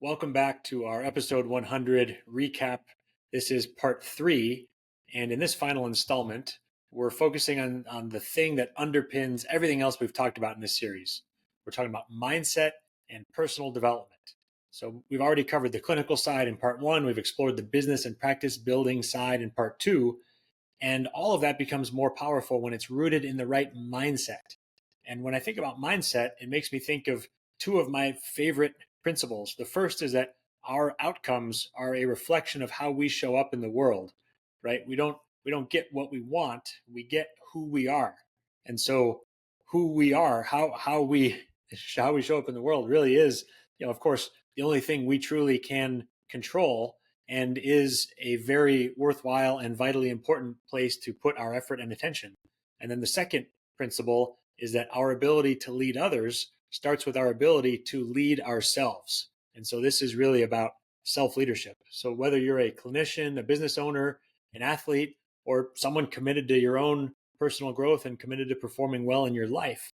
Welcome back to our episode 100 recap. This is part 3. And in this final installment, we're focusing on the thing that underpins everything else we've talked about in this series. We're talking about mindset and personal development. So we've already covered the clinical side in part 1. We've explored the business and practice building side in part 2. And all of that becomes more powerful when it's rooted in the right mindset. And when I think about mindset, it makes me think of two of my favorite principles. The first is that our outcomes are a reflection of how we show up in the world, right? We don't get what we want, we get who we are. And so who we are, how we show up in the world really is, of course, the only thing we truly can control, and is a very worthwhile and vitally important place to put our effort and attention. And then the second principle is that our ability to lead others starts with our ability to lead ourselves. And so this is really about self-leadership. So whether you're a clinician, a business owner, an athlete, or someone committed to your own personal growth and committed to performing well in your life,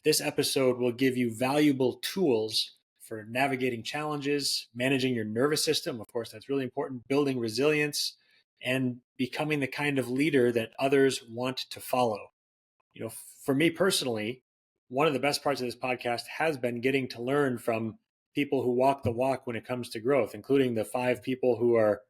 this episode will give you valuable tools for navigating challenges, managing your nervous system. Of course, that's really important, building resilience, and becoming the kind of leader that others want to follow. For me personally, one of the best parts of this podcast has been getting to learn from people who walk the walk when it comes to growth, including the 5 people who are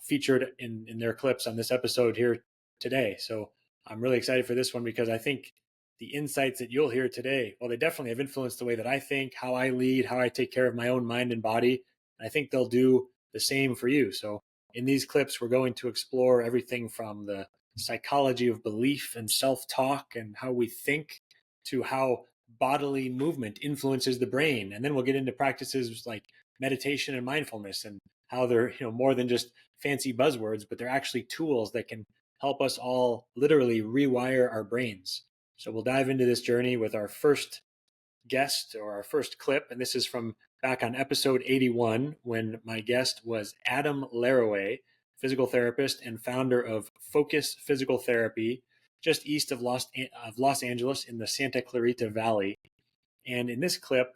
featured in their clips on this episode here today. So I'm really excited for this one because I think the insights that you'll hear today, well, they definitely have influenced the way that I think, how I lead, how I take care of my own mind and body. And I think they'll do the same for you. So in these clips, we're going to explore everything from the psychology of belief and self-talk and how we think, to how bodily movement influences the brain. And then we'll get into practices like meditation and mindfulness, and how they're more than just fancy buzzwords, but they're actually tools that can help us all literally rewire our brains. So we'll dive into this journey with our first guest, or our first clip. And this is from back on episode 81, when my guest was Adam Laraway, physical therapist and founder of Focus Physical Therapy, just east of Los Angeles in the Santa Clarita Valley. And in this clip,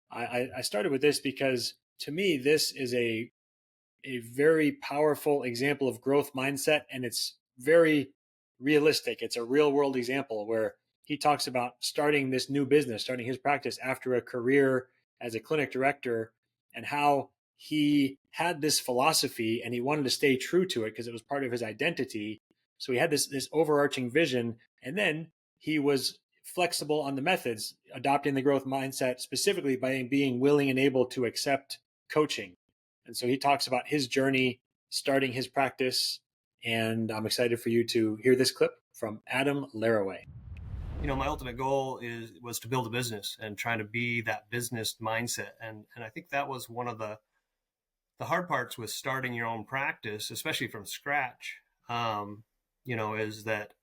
I started with this because to me, this is a very powerful example of growth mindset, and it's very realistic. It's a real world example where he talks about starting this new business, starting his practice after a career as a clinic director, and how he had this philosophy and he wanted to stay true to it because it was part of his identity. So he had this overarching vision, and then he was flexible on the methods, adopting the growth mindset specifically by being willing and able to accept coaching. And so he talks about his journey starting his practice, and I'm excited for you to hear this clip from Adam Laraway. My ultimate goal was to build a business and trying to be that business mindset. And I think that was one of the hard parts with starting your own practice, especially from scratch, is that,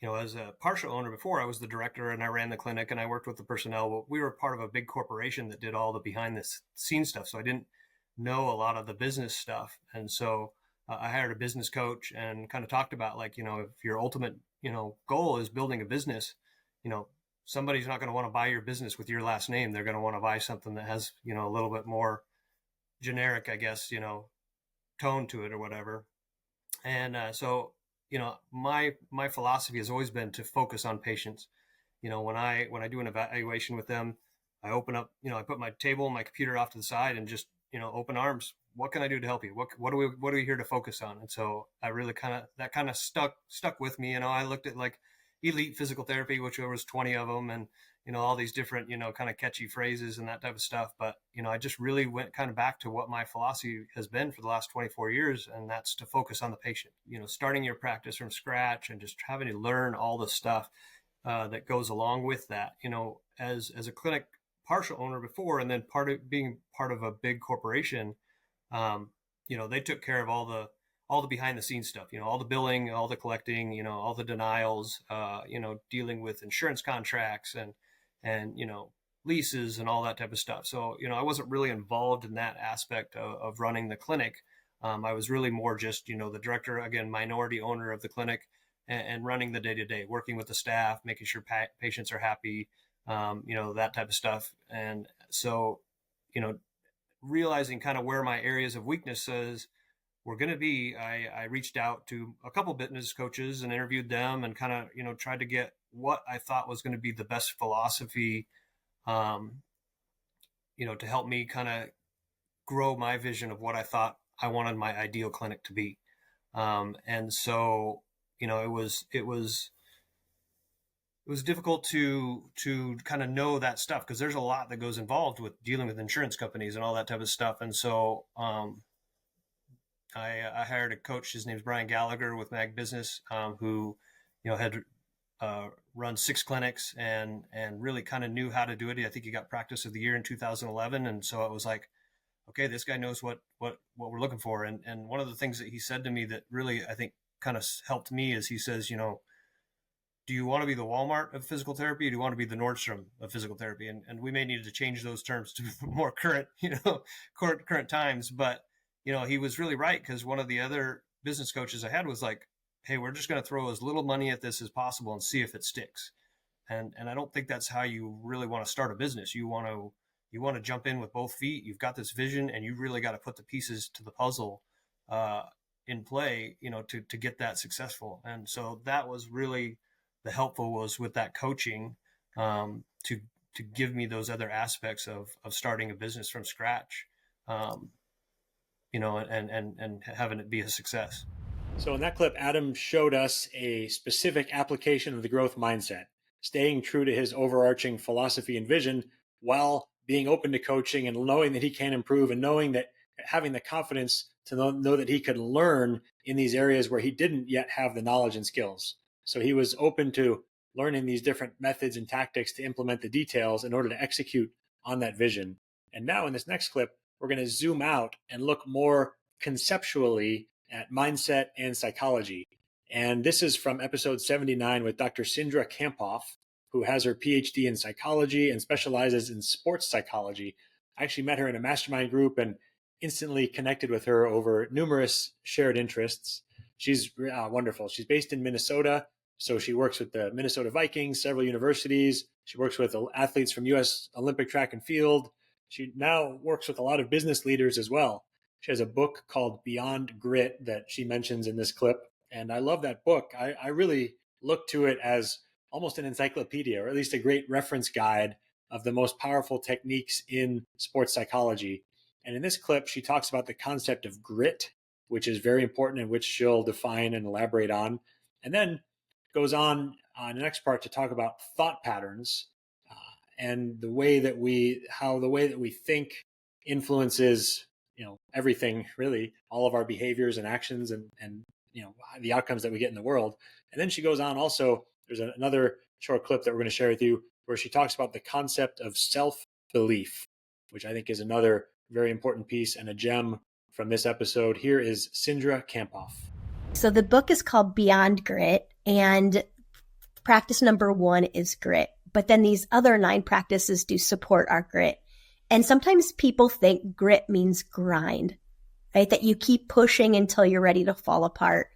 as a partial owner before, I was the director and I ran the clinic and I worked with the personnel. But we were part of a big corporation that did all the behind the scenes stuff. So I didn't know a lot of the business stuff. And so I hired a business coach and kind of talked about, like, if your ultimate goal is building a business, somebody's not going to want to buy your business with your last name. They're going to want to buy something that has, a little bit more generic, I guess, tone to it or whatever. And so, my philosophy has always been to focus on patients. When I do an evaluation with them, I open up, I put my table, my computer off to the side and just, open arms. What can I do to help you? What are we here to focus on? And so I really that kind of stuck with me. I looked at like elite physical therapy, which there was 20 of them, and, all these different, kind of catchy phrases and that type of stuff. But, I just really went kind of back to what my philosophy has been for the last 24 years. And that's to focus on the patient, starting your practice from scratch and just having to learn all the stuff that goes along with that, as a clinic partial owner before, and then being part of a big corporation. They took care of all the behind the scenes stuff, all the billing, all the collecting, all the denials, dealing with insurance contracts and leases and all that type of stuff. So, I wasn't really involved in that aspect of running the clinic. I was really more just, the director, again, minority owner of the clinic, and running the day-to-day, working with the staff, making sure patients are happy, that type of stuff. And so, realizing kind of where my areas of weaknesses were going to be, I reached out to a couple business coaches and interviewed them and kind of, tried to get what I thought was going to be the best philosophy, to help me kind of grow my vision of what I thought I wanted my ideal clinic to be. And so, it was difficult to kind of know that stuff, because there's a lot that goes involved with dealing with insurance companies and all that type of stuff. And so, I hired a coach. His name's Brian Gallagher with Mag Business, who, had run 6 clinics and really kind of knew how to do it. I think he got practice of the year in 2011. And so it was like, okay, this guy knows what we're looking for. And one of the things that he said to me that really, I think, kind of helped me is he says, do you want to be the Walmart of physical therapy, or do you want to be the Nordstrom of physical therapy? And we may need to change those terms to more current, current times. But, he was really right, because one of the other business coaches I had was like, hey, we're just going to throw as little money at this as possible and see if it sticks. And I don't think that's how you really want to start a business. You want to jump in with both feet. You've got this vision, and you really got to put the pieces to the puzzle in play, to get that successful. And so that was really the helpful, was with that coaching, to give me those other aspects of starting a business from scratch, and having it be a success. So in that clip, Adam showed us a specific application of the growth mindset, staying true to his overarching philosophy and vision while being open to coaching and knowing that he can improve, and knowing that, having the confidence to know that he could learn in these areas where he didn't yet have the knowledge and skills. So he was open to learning these different methods and tactics to implement the details in order to execute on that vision. And now in this next clip, we're going to zoom out and look more conceptually at mindset and psychology. And this is from episode 79 with Dr. Cindra Kamphoff, who has her PhD in psychology and specializes in sports psychology. I actually met her in a mastermind group and instantly connected with her over numerous shared interests. She's wonderful. She's based in Minnesota, so she works with the Minnesota Vikings, several universities. She works with athletes from U.S. Olympic track and field. She now works with a lot of business leaders as well. She has a book called Beyond Grit that she mentions in this clip. And I love that book. I really look to it as almost an encyclopedia, or at least a great reference guide of the most powerful techniques in sports psychology. And in this clip, she talks about the concept of grit, which is very important and which she'll define and elaborate on. And then goes on in the next part to talk about thought patterns and the way that we think influences everything, really, all of our behaviors and actions and the outcomes that we get in the world. And then she goes on also, there's another short clip that we're going to share with you where she talks about the concept of self-belief, which I think is another very important piece and a gem from this episode. Here is Cindra Kamphoff. So the book is called Beyond Grit, and practice number 1 is grit. But then these other 9 practices do support our grit. And sometimes people think grit means grind, right? That you keep pushing until you're ready to fall apart.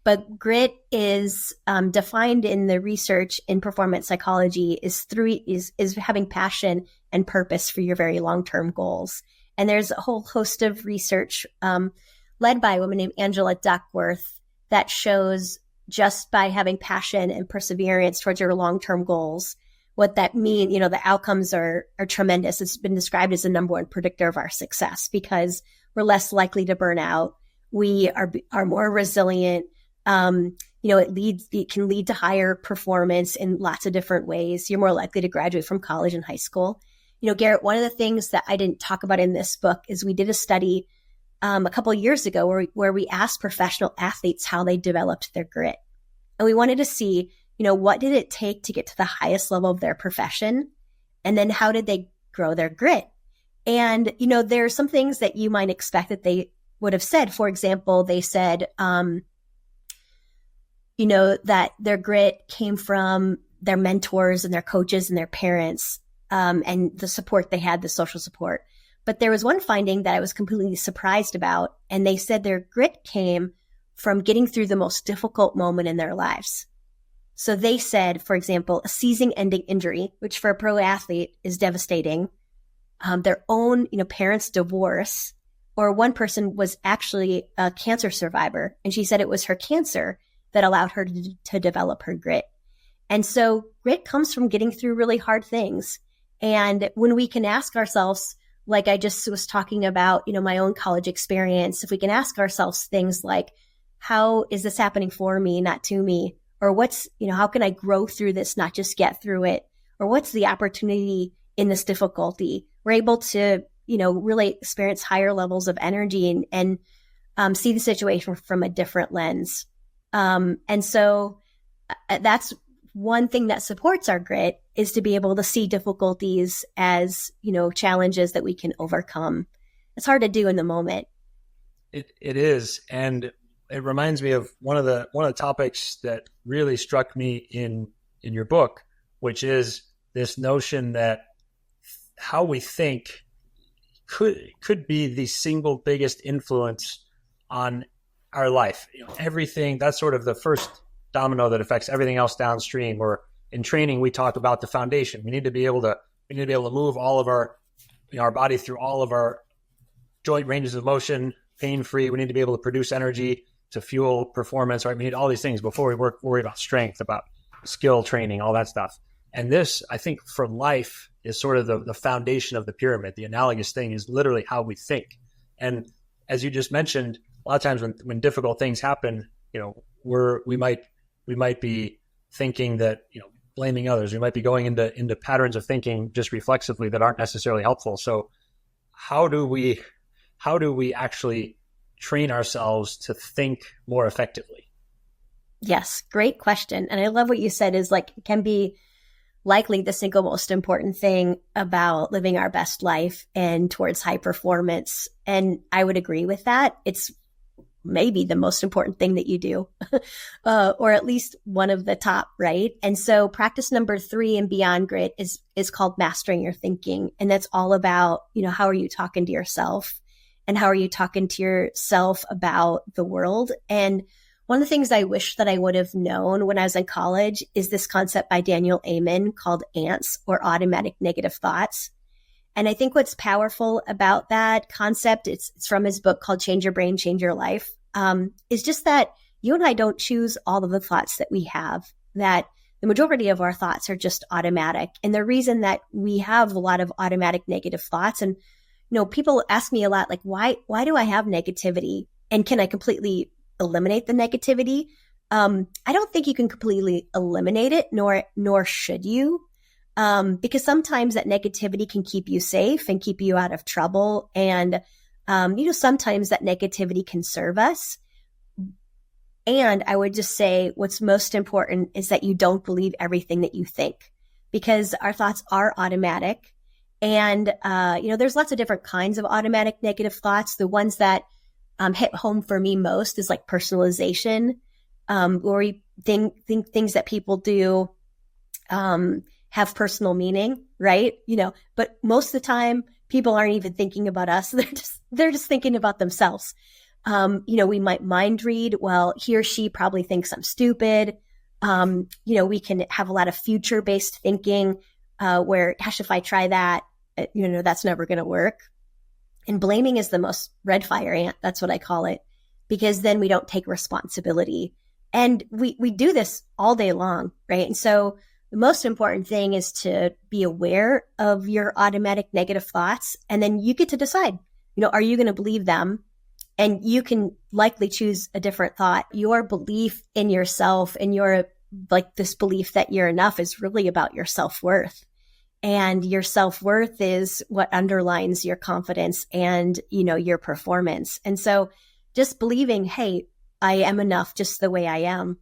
But grit is defined in the research in performance psychology is having passion and purpose for your very long-term goals. And there's a whole host of research led by a woman named Angela Duckworth that shows just by having passion and perseverance towards your long-term goals, what that means, the outcomes are tremendous. It's been described as the number 1 predictor of our success because we're less likely to burn out. We are more resilient. It can lead to higher performance in lots of different ways. You're more likely to graduate from college and high school. Garrett, one of the things that I didn't talk about in this book is we did a study a couple of years ago where we asked professional athletes how they developed their grit. And we wanted to see, what did it take to get to the highest level of their profession? And then how did they grow their grit? And, there are some things that you might expect that they would have said. For example, they said, that their grit came from their mentors and their coaches and their parents, and the support they had, the social support. But there was one finding that I was completely surprised about. And they said their grit came from getting through the most difficult moment in their lives. So they said, for example, a season-ending injury, which for a pro athlete is devastating, their own, parents' divorce, or one person was actually a cancer survivor. And she said it was her cancer that allowed her to develop her grit. And so grit comes from getting through really hard things. And when we can ask ourselves, like I just was talking about, my own college experience, if we can ask ourselves things like, how is this happening for me, not to me? Or how can I grow through this, not just get through it? Or what's the opportunity in this difficulty? We're able to, really experience higher levels of energy and see the situation from a different lens. And so that's one thing that supports our grit, is to be able to see difficulties as, challenges that we can overcome. It's hard to do in the moment. It is. And it reminds me of one of the topics that really struck me in your book, which is this notion that how we think could be the single biggest influence on our life. Everything, that's sort of the first domino that affects everything else downstream. Or in training, we talk about the foundation. We need to be able to move all of our body through all of our joint ranges of motion pain-free. We need to be able to produce energy to fuel performance, right? We need all these things before we worry about strength, about skill training, all that stuff. And this, I think, for life is sort of the foundation of the pyramid. The analogous thing is literally how we think. And as you just mentioned, a lot of times when difficult things happen, we might be thinking that, blaming others. We might be going into patterns of thinking just reflexively that aren't necessarily helpful. So how do we actually train ourselves to think more effectively? Yes, great question. And I love what you said is it can be likely the single most important thing about living our best life and towards high performance. And I would agree with that. It's maybe the most important thing that you do, or at least one of the top, right? And so practice number 3 in Beyond Grit is called mastering your thinking. And that's all about, how are you talking to yourself? And how are you talking to yourself about the world? And one of the things I wish that I would have known when I was in college is this concept by Daniel Amen called ANTS, or automatic negative thoughts. And I think what's powerful about that concept, it's from his book called Change Your Brain, Change Your Life, is just that you and I don't choose all of the thoughts that we have, that the majority of our thoughts are just automatic. And the reason that we have a lot of automatic negative thoughts, and people ask me a lot, like, why do I have negativity? And can I completely eliminate the negativity? I don't think you can completely eliminate it, nor should you, because sometimes that negativity can keep you safe and keep you out of trouble. And, sometimes that negativity can serve us. And I would just say what's most important is that you don't believe everything that you think, because our thoughts are automatic. And, there's lots of different kinds of automatic negative thoughts. The ones that hit home for me most is like personalization, where we think things that people do have personal meaning, right? But most of the time people aren't even thinking about us. They're just thinking about themselves. We might mind read, well, he or she probably thinks I'm stupid. We can have a lot of future-based thinking, where, gosh, if I try that, that's never going to work. And blaming is the most red fire ant. That's what I call it, because then we don't take responsibility. And we do this all day long, right? And so the most important thing is to be aware of your automatic negative thoughts. And then you get to decide, are you going to believe them? And you can likely choose a different thought. Your belief in yourself and this belief that you're enough is really about your self-worth. And your self-worth is what underlines your confidence and, your performance. And so just believing, hey, I am enough just the way I am,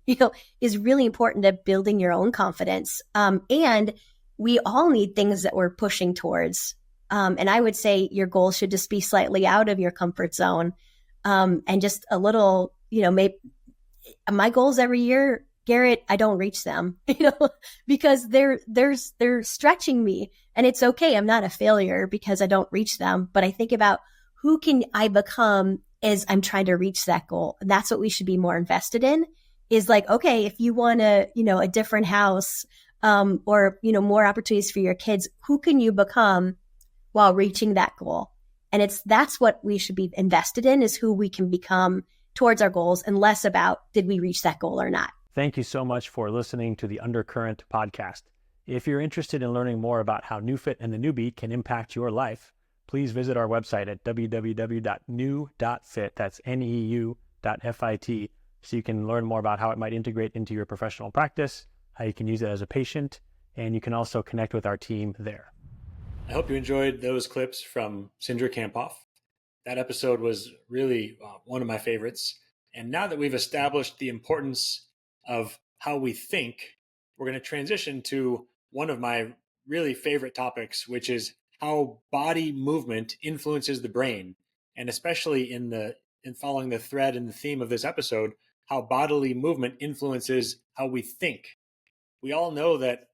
is really important to building your own confidence. And we all need things that we're pushing towards. And I would say your goal should just be slightly out of your comfort zone. And just a little, maybe my goals every year, Garrett, I don't reach them, because they're stretching me, and it's okay. I'm not a failure because I don't reach them, but I think about who can I become as I'm trying to reach that goal. And that's what we should be more invested in, is like, okay, if you want a different house, or, more opportunities for your kids, who can you become? while reaching that goal. And that's what we should be invested in, is who we can become towards our goals, and less about did we reach that goal or not. Thank you so much for listening to the Undercurrent podcast. If you're interested in learning more about how NeuFit and the Newbie can impact your life, please visit our website at www.new.fit, that's neu.fit, so you can learn more about how it might integrate into your professional practice, how you can use it as a patient, and you can also connect with our team there. I hope you enjoyed those clips from Cindra Kamphoff. That episode was really one of my favorites. And now that we've established the importance of how we think, we're going to transition to one of my really favorite topics, which is how body movement influences the brain. And especially in following the thread and the theme of this episode, how bodily movement influences how we think. We all know that,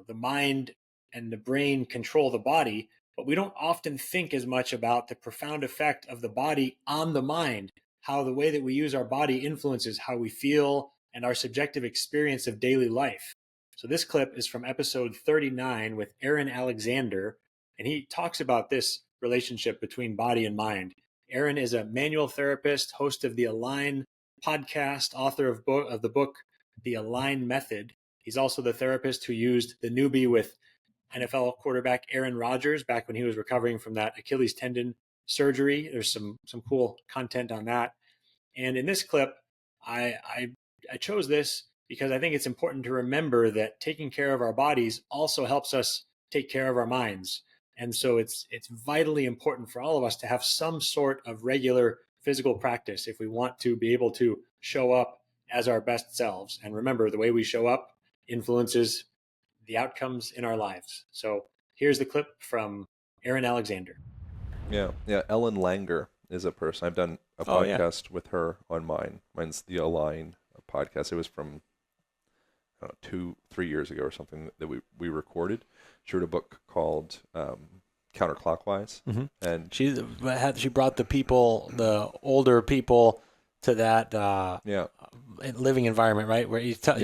the mind and the brain control the body, but we don't often think as much about the profound effect of the body on the mind, how the way that we use our body influences how we feel and our subjective experience of daily life. So this clip is from episode 39 with Aaron Alexander, and he talks about this relationship between body and mind. Aaron is a manual therapist, host of the Align podcast, author of the book, The Align Method. He's also the therapist who used the Newbie with NFL quarterback Aaron Rodgers back when he was recovering from that Achilles tendon surgery. There's some cool content on that. And in this clip, I chose this because I think it's important to remember that taking care of our bodies also helps us take care of our minds. And so it's vitally important for all of us to have some sort of regular physical practice if we want to be able to show up as our best selves. And remember, the way we show up influences the outcomes in our lives. So here's the clip from Aaron Alexander. Yeah. Ellen Langer is a person. I've done a podcast with her on mine. Mine's the Align podcast. It was from 2-3 years ago or something that we recorded. She wrote a book called Counterclockwise, and she brought the older people to that living environment, right? Where she's done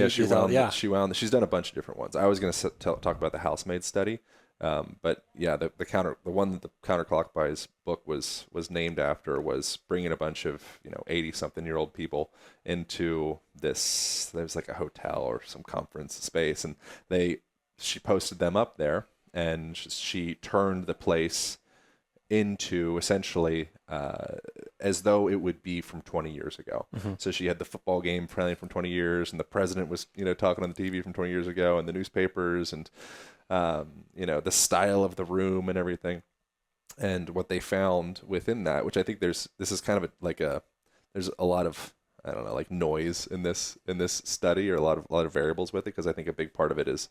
a bunch of different ones. I was going to talk about the housemaid study, but the one that the Counterclockwise book was named after was bringing a bunch of 80-something-year-old people into this. There's like a hotel or some conference space, and she posted them up there, and she turned the place into essentially as though it would be from 20 years ago. So she had the football game playing from 20 years, and the president was talking on the TV from 20 years ago, and the newspapers, and the style of the room and everything. And what they found within that, which I think this is kind of there's a lot of noise in this study, or a lot of variables with it, because I think a big part of it is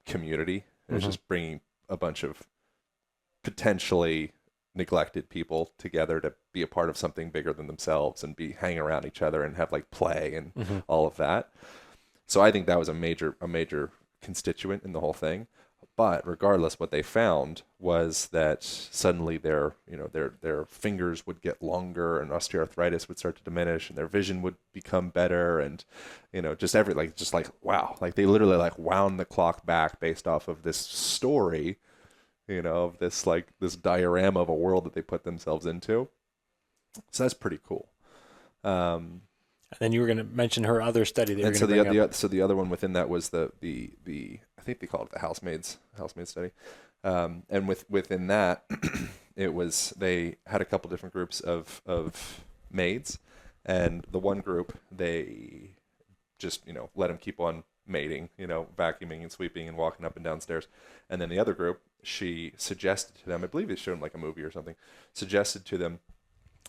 community. It's just bringing a bunch of potentially neglected people together to be a part of something bigger than themselves, and hang around each other and have play and all of that. So I think that was a major constituent in the whole thing. But regardless, what they found was that suddenly their fingers would get longer, and osteoarthritis would start to diminish, and their vision would become better, and wow, they literally wound the clock back based off of this story, of this diorama of a world that they put themselves into. So that's pretty cool. And then you were going to mention her other study. So the other one within that was the I think they call it the housemaid study. And within that, it was, they had a couple different groups of maids, and the one group, they just let them keep on mating, vacuuming and sweeping and walking up and downstairs. And then the other group, she suggested to them, I believe they showed them a movie or something, suggested to them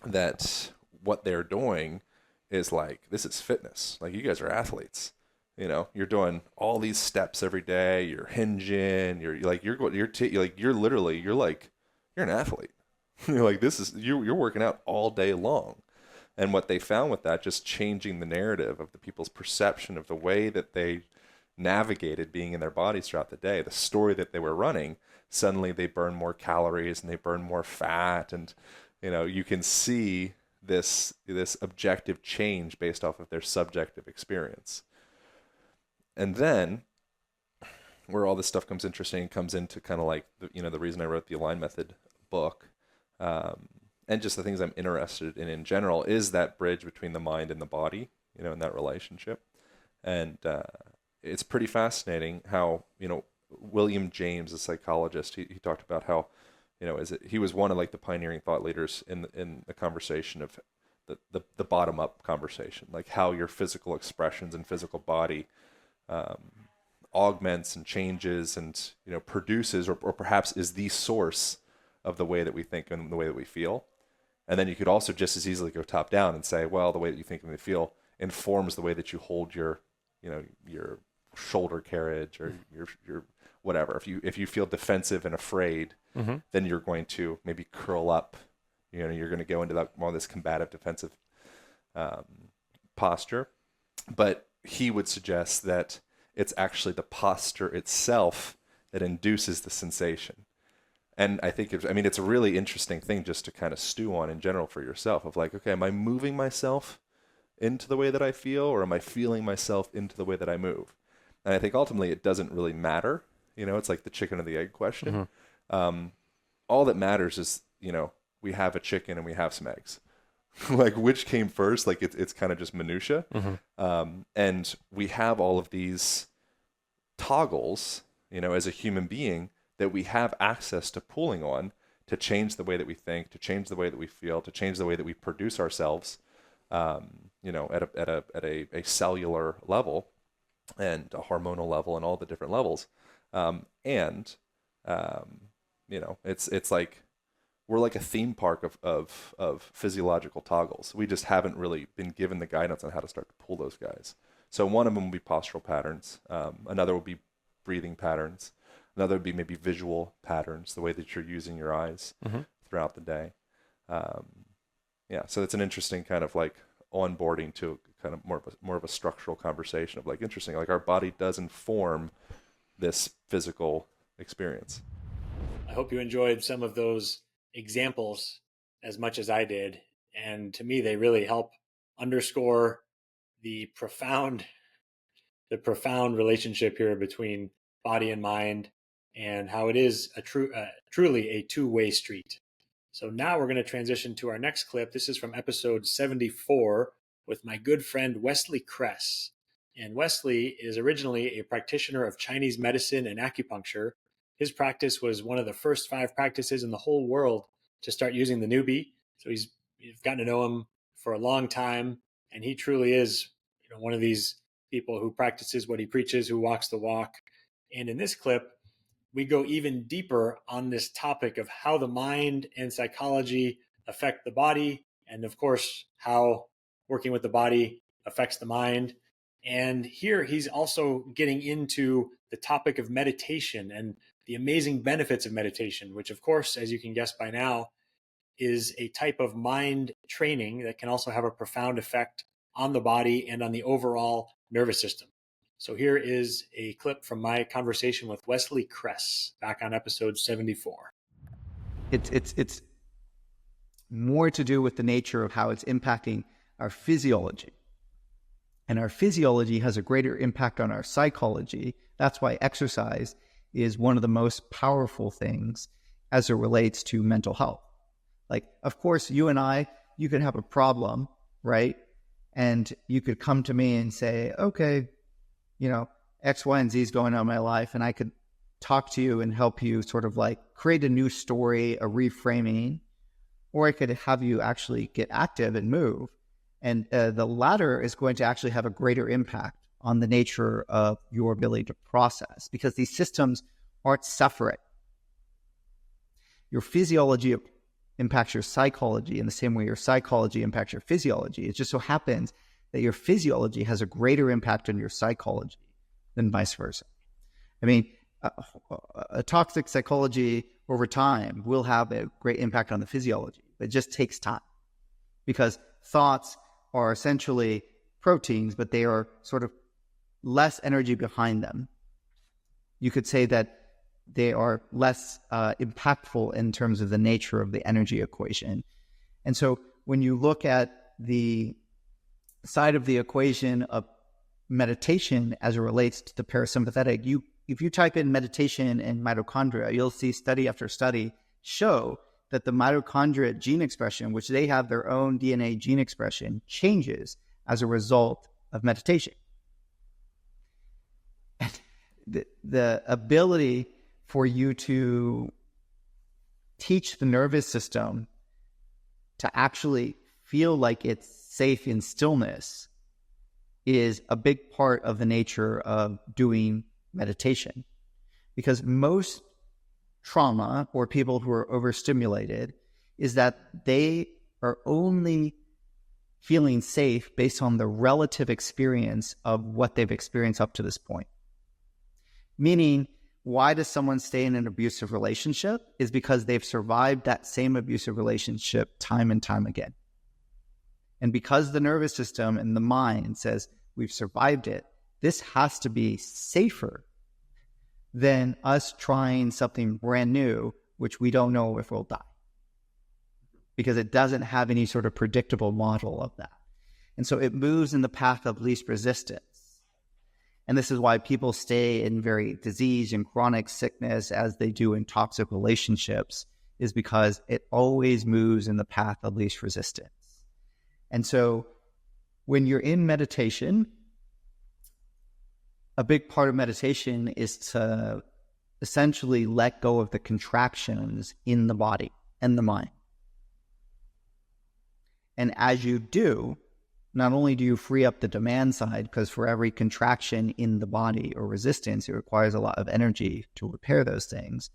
that what they're doing is this is fitness. You guys are athletes. You're doing all these steps every day. You're hinging. You're an athlete. You're working out all day long. And what they found with that, just changing the narrative of the people's perception of the way that they navigated being in their bodies throughout the day, the story that they were running, suddenly they burn more calories and they burn more fat. And, you can see this objective change based off of their subjective experience. And then where all this stuff comes interesting and comes into kind of like the reason I wrote the Align Method book, and just the things I'm interested in general, is that bridge between the mind and the body, in that relationship. And it's pretty fascinating how, William James, a psychologist, he talked about how, he was one of like the pioneering thought leaders in the conversation of the bottom up conversation, like how your physical expressions and physical body augments and changes and, produces or perhaps is the source of the way that we think and the way that we feel. And then you could also just as easily go top down and say, well, the way that you think and feel informs the way that you hold your shoulder carriage or your whatever. If you feel defensive and afraid, then you're going to maybe curl up. You're going to go into that more this combative defensive posture. But he would suggest that it's actually the posture itself that induces the sensation. And I think it's a really interesting thing just to kind of stew on in general for yourself of like, okay, am I moving myself into the way that I feel, or am I feeling myself into the way that I move? And I think ultimately it doesn't really matter. It's like the chicken or the egg question. All that matters is, we have a chicken and we have some eggs. Like which came first? Like it's kind of just minutia. And we have all of these toggles, as a human being, that we have access to pulling on to change the way that we think, to change the way that we feel, to change the way that we produce ourselves, at a cellular level and a hormonal level and all the different levels. It's like we're like a theme park of physiological toggles. We just haven't really been given the guidance on how to start to pull those guys. So one of them would be postural patterns. Another would be breathing patterns. Another would be maybe visual patterns, the way that you're using your eyes throughout the day. So it's an interesting kind of like onboarding to kind of more of a structural conversation of like, interesting, like our body does inform this physical experience. I hope you enjoyed some of those examples as much as I did. And to me, they really help underscore the profound relationship here between body and mind, and how it is truly a two-way street. So now we're going to transition to our next clip. This is from episode 74 with my good friend Wesley Kress. And Wesley is originally a practitioner of Chinese medicine and acupuncture. His practice was one of the first 5 practices in the whole world to start using the newbie. So you've gotten to know him for a long time, and he truly is, one of these people who practices what he preaches, who walks the walk. And in this clip, we go even deeper on this topic of how the mind and psychology affect the body, and of course, how working with the body affects the mind. And here he's also getting into the topic of meditation and the amazing benefits of meditation, which of course, as you can guess by now, is a type of mind training that can also have a profound effect on the body and on the overall nervous system. So here is a clip from my conversation with Wesley Kress back on episode 74. It's more to do with the nature of how it's impacting our physiology. And our physiology has a greater impact on our psychology. That's why exercise is one of the most powerful things as it relates to mental health. Like, of course, you and I, you could have a problem, right? And you could come to me and say, okay, X, Y, and Z is going on in my life. And I could talk to you and help you sort of like create a new story, a reframing, or I could have you actually get active and move. And the latter is going to actually have a greater impact on the nature of your ability to process, because these systems aren't separate. Your physiology impacts your psychology in the same way your psychology impacts your physiology. It just so happens that your physiology has a greater impact on your psychology than vice versa. I mean, a toxic psychology over time will have a great impact on the physiology. It just takes time, because thoughts are essentially proteins, but they are sort of less energy behind them. You could say that they are less impactful in terms of the nature of the energy equation. And so when you look at the side of the equation of meditation as it relates to the parasympathetic, you if you type in meditation and mitochondria, you'll see study after study show that the mitochondria gene expression, which they have their own DNA gene expression, changes as a result of meditation. And the ability for you to teach the nervous system to actually feel like it's safe in stillness is a big part of the nature of doing meditation. Because most trauma or people who are overstimulated is that they are only feeling safe based on the relative experience of what they've experienced up to this point. Meaning, why does someone stay in an abusive relationship? Is because they've survived that same abusive relationship time and time again. And because the nervous system and the mind says, we've survived it, this has to be safer than us trying something brand new, which we don't know if we'll die. Because it doesn't have any sort of predictable model of that. And so it moves in the path of least resistance. And this is why people stay in very disease and chronic sickness as they do in toxic relationships, is because it always moves in the path of least resistance. And so when you're in meditation, a big part of meditation is to essentially let go of the contractions in the body and the mind. And as you do, not only do you free up the demand side, because for every contraction in the body or resistance, it requires a lot of energy to repair those things,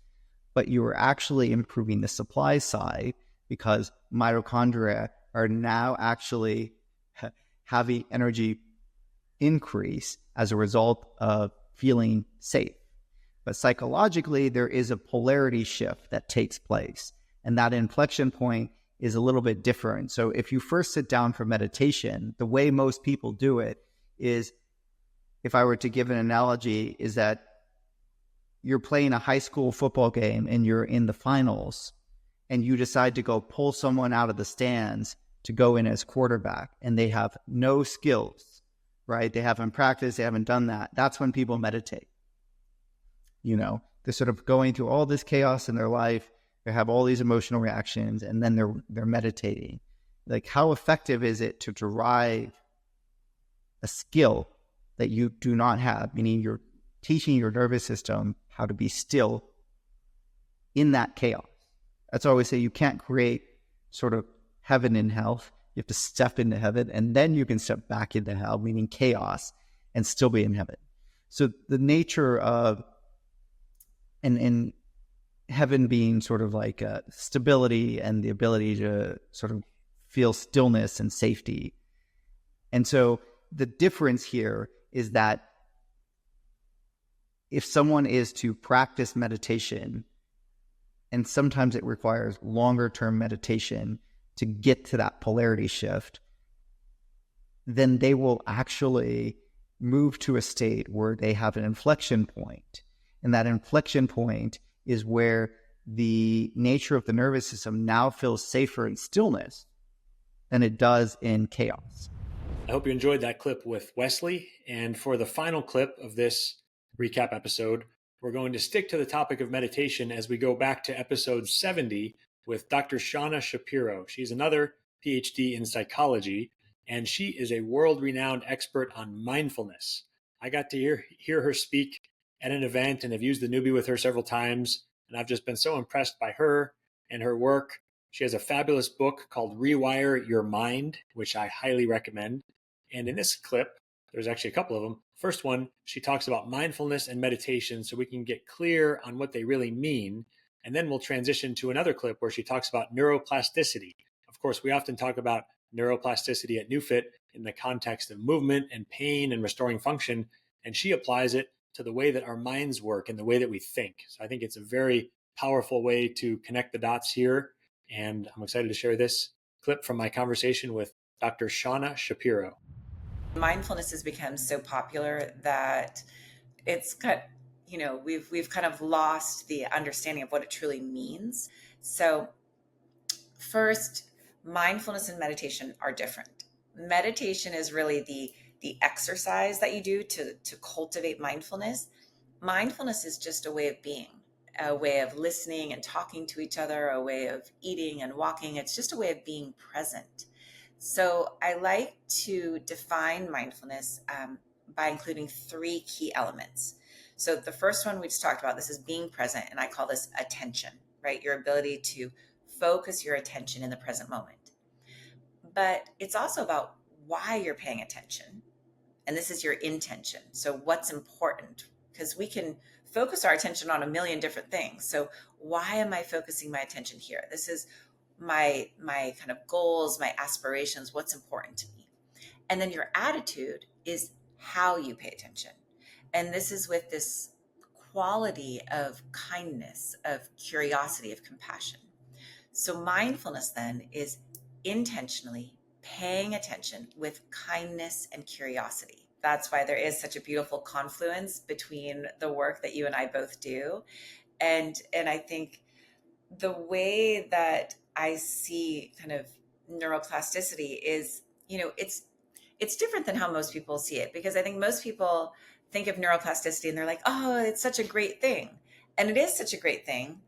but you are actually improving the supply side because mitochondria are now actually having energy increase as a result of feeling safe. But psychologically, there is a polarity shift that takes place. And that inflection point is a little bit different. So if you first sit down for meditation, the way most people do it is, if I were to give an analogy, is that you're playing a high school football game and you're in the finals and you decide to go pull someone out of the stands to go in as quarterback and they have no skills, right? They haven't practiced, they haven't done that. That's when people meditate. You know, they're sort of going through all this chaos in their life. They have all these emotional reactions, and then they're meditating. Like, how effective is it to derive a skill that you do not have? Meaning you're teaching your nervous system how to be still in that chaos. That's why I always say you can't create sort of heaven in hell. You have to step into heaven, and then you can step back into hell, meaning chaos, and still be in heaven. So the nature of and heaven being sort of like stability and the ability to sort of feel stillness and safety. And so the difference here is that if someone is to practice meditation, and sometimes it requires longer term meditation to get to that polarity shift, then they will actually move to a state where they have an inflection point. And that inflection point is where the nature of the nervous system now feels safer in stillness than it does in chaos. I hope you enjoyed that clip with Wesley. And for the final clip of this recap episode, we're going to stick to the topic of meditation as we go back to episode 70 with Dr. Shauna Shapiro. She's another PhD in psychology, and she is a world-renowned expert on mindfulness. I got to hear her speak at an event and have used the newbie with her several times. And I've just been so impressed by her and her work. She has a fabulous book called Rewire Your Mind, which I highly recommend. And in this clip, there's actually a couple of them. First one, she talks about mindfulness and meditation so we can get clear on what they really mean. And then we'll transition to another clip where she talks about neuroplasticity. Of course, we often talk about neuroplasticity at NeuFit in the context of movement and pain and restoring function. And she applies it to the way that our minds work and the way that we think. So I think it's a very powerful way to connect the dots here. And I'm excited to share this clip from my conversation with Dr. Shauna Shapiro. Mindfulness has become so popular that it's we've kind of lost the understanding of what it truly means. So first, mindfulness and meditation are different. Meditation is really the exercise that you do to cultivate mindfulness. mindfulness is just a way of being, a way of listening and talking to each other, a way of eating and walking. It's just a way of being present. So I like to define mindfulness by including 3 key elements. So the first one we just talked about, this is being present, and I call this attention, right? Your ability to focus your attention in the present moment. But it's also about why you're paying attention. And this is your intention. So what's important? Because we can focus our attention on a million different things. So why am I focusing my attention here? This is my kind of goals, my aspirations, what's important to me. And then your attitude is how you pay attention. And this is with this quality of kindness, of curiosity, of compassion. So mindfulness then is intentionally paying attention with kindness and curiosity. That's why there is such a beautiful confluence between the work that you and I both do. And I think the way that I see kind of neuroplasticity is, it's different than how most people see it, because I think most people think of neuroplasticity and they're like, oh, it's such a great thing. And it is such a great thing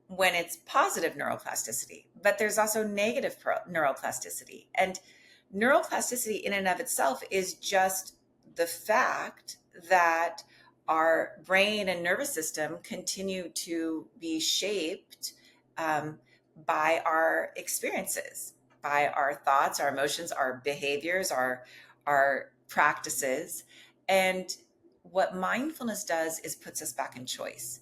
when it's positive neuroplasticity, but there's also negative neuroplasticity. And neuroplasticity in and of itself is just the fact that our brain and nervous system continue to be shaped by our experiences, by our thoughts, our emotions, our behaviors, our practices. And what mindfulness does is puts us back in choice.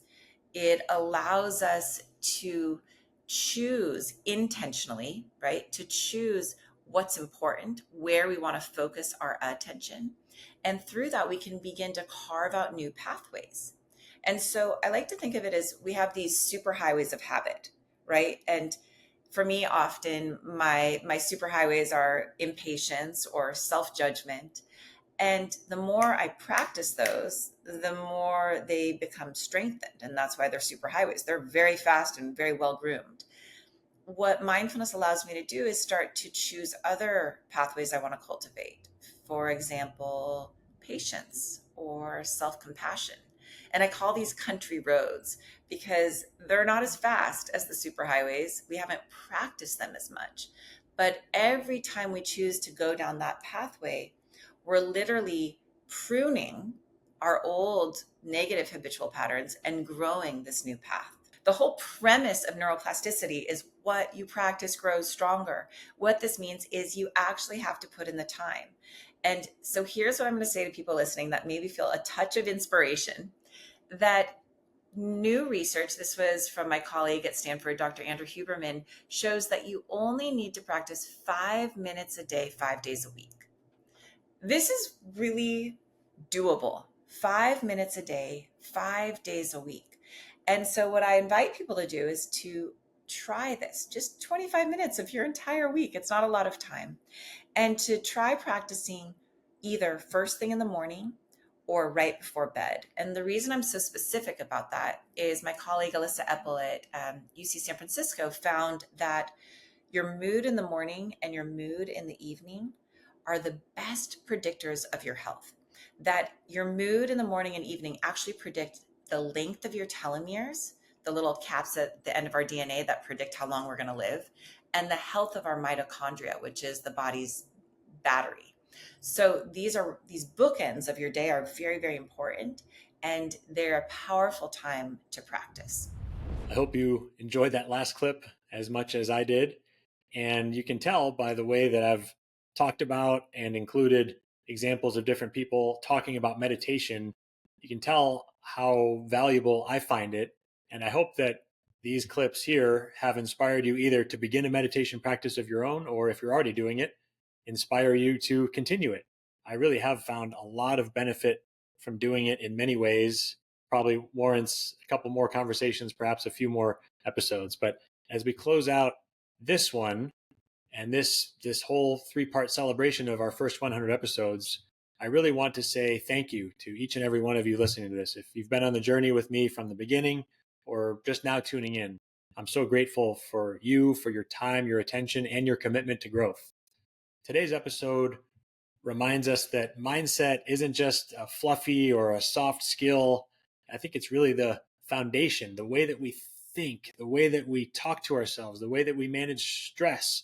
It allows us to choose intentionally, right? To choose what's important, where we want to focus our attention. And through that, we can begin to carve out new pathways. And so I like to think of it as we have these superhighways of habit, right? And for me, often my superhighways are impatience or self-judgment. And the more I practice those, the more they become strengthened. And that's why they're superhighways. They're very fast and very well groomed. What mindfulness allows me to do is start to choose other pathways I want to cultivate. For example, patience or self-compassion. And I call these country roads because they're not as fast as the superhighways. We haven't practiced them as much. But every time we choose to go down that pathway, we're literally pruning our old negative habitual patterns and growing this new path. The whole premise of neuroplasticity is what you practice grows stronger. What this means is you actually have to put in the time. And so here's what I'm going to say to people listening that maybe feel a touch of inspiration, that new research, this was from my colleague at Stanford, Dr. Andrew Huberman, shows that you only need to practice 5 minutes a day, 5 days a week. This is really doable. 5 minutes a day, 5 days a week. And so what I invite people to do is to try this, just 25 minutes of your entire week. It's not a lot of time. And to try practicing either first thing in the morning or right before bed. And the reason I'm so specific about that is my colleague Alyssa Eppel at UC San Francisco found that your mood in the morning and your mood in the evening are the best predictors of your health. That your mood in the morning and evening actually predict the length of your telomeres, the little caps at the end of our DNA that predict how long we're going to live, and the health of our mitochondria, which is the body's battery. So these bookends of your day are very, very important, and they're a powerful time to practice. I hope you enjoyed that last clip as much as I did. And you can tell by the way that I've talked about and included examples of different people talking about meditation, you can tell how valuable I find it. And I hope that these clips here have inspired you either to begin a meditation practice of your own, or if you're already doing it, inspire you to continue it. I really have found a lot of benefit from doing it in many ways. Probably warrants a couple more conversations, perhaps a few more episodes. But as we close out this one and this whole 3-part celebration of our first 100 episodes, I really want to say thank you to each and every one of you listening to this. If you've been on the journey with me from the beginning or just now tuning in, I'm so grateful for you, for your time, your attention, and your commitment to growth. Today's episode reminds us that mindset isn't just a fluffy or a soft skill, I think it's really the foundation, the way that we think, the way that we talk to ourselves, the way that we manage stress,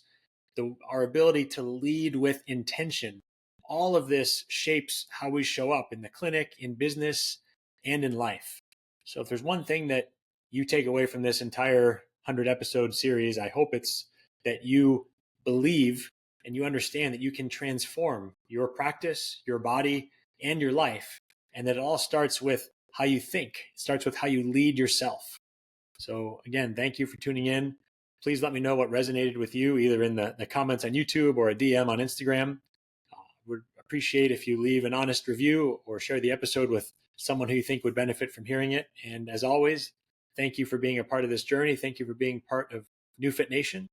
our ability to lead with intention. All of this shapes how we show up in the clinic, in business, and in life. So if there's one thing that you take away from this entire 100-episode series, I hope it's that you believe and you understand that you can transform your practice, your body, and your life, and that it all starts with how you think. It starts with how you lead yourself. So again, thank you for tuning in. Please let me know what resonated with you, either in the comments on YouTube or a DM on Instagram. Would appreciate if you leave an honest review or share the episode with someone who you think would benefit from hearing it. And as always, thank you for being a part of this journey. Thank you for being part of NeuFit Nation.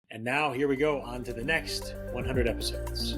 And now here we go on to the next 100 episodes.